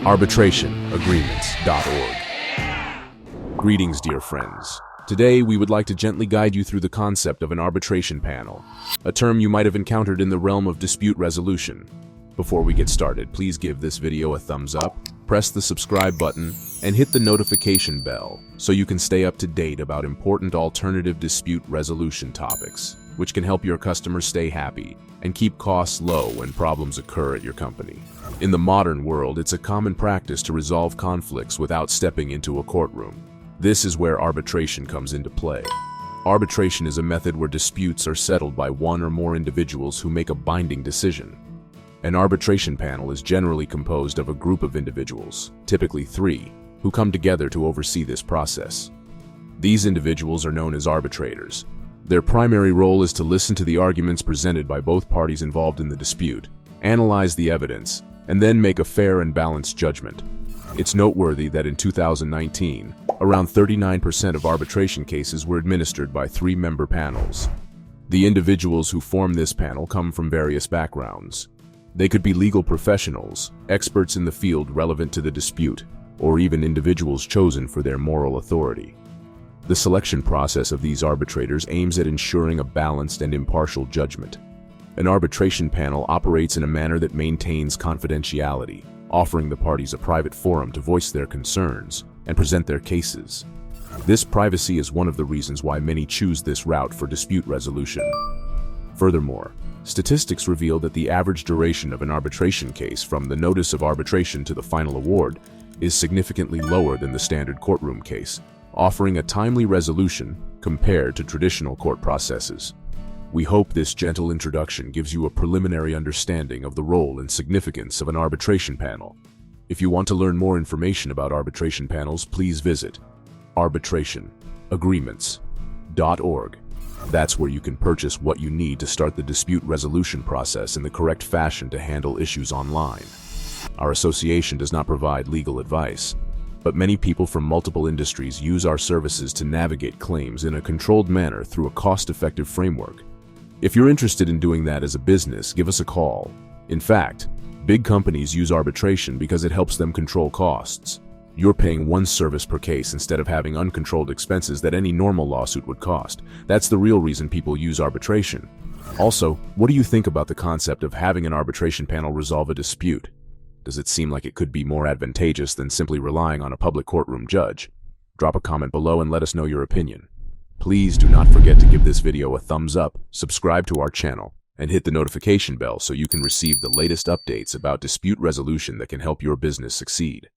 arbitrationagreements.org. Greetings, dear friends. Today, we would like to gently guide you through the concept of an arbitration panel, a term you might have encountered in the realm of dispute resolution. Before we get started, please give this video a thumbs up, press the subscribe button, and hit the notification bell so you can stay up to date about important alternative dispute resolution topics, which can help your customers stay happy and keep costs low when problems occur at your company. In the modern world, it's a common practice to resolve conflicts without stepping into a courtroom. This is where arbitration comes into play. Arbitration is a method where disputes are settled by one or more individuals who make a binding decision. An arbitration panel is generally composed of a group of individuals, typically 3, who come together to oversee this process. These individuals are known as arbitrators. Their primary role is to listen to the arguments presented by both parties involved in the dispute, analyze the evidence, and then make a fair and balanced judgment. It's noteworthy that in 2019, around 39% of arbitration cases were administered by 3-member panels. The individuals who form this panel come from various backgrounds. They could be legal professionals, experts in the field relevant to the dispute, or even individuals chosen for their moral authority. The selection process of these arbitrators aims at ensuring a balanced and impartial judgment. An arbitration panel operates in a manner that maintains confidentiality, offering the parties a private forum to voice their concerns and present their cases. This privacy is one of the reasons why many choose this route for dispute resolution. Furthermore, statistics reveal that the average duration of an arbitration case from the notice of arbitration to the final award is significantly lower than the standard courtroom case, offering a timely resolution compared to traditional court processes. We hope this gentle introduction gives you a preliminary understanding of the role and significance of an arbitration panel. If you want to learn more information about arbitration panels, please visit arbitrationagreements.org. That's where you can purchase what you need to start the dispute resolution process in the correct fashion to handle issues online. Our association does not provide legal advice, but many people from multiple industries use our services to navigate claims in a controlled manner through a cost-effective framework. If you're interested in doing that as a business, give us a call. In fact, big companies use arbitration because it helps them control costs. You're paying one service per case instead of having uncontrolled expenses that any normal lawsuit would cost. That's the real reason people use arbitration. Also, what do you think about the concept of having an arbitration panel resolve a dispute? Does it seem like it could be more advantageous than simply relying on a public courtroom judge? Drop a comment below and let us know your opinion. Please do not forget to give this video a thumbs up, subscribe to our channel, and hit the notification bell so you can receive the latest updates about dispute resolution that can help your business succeed.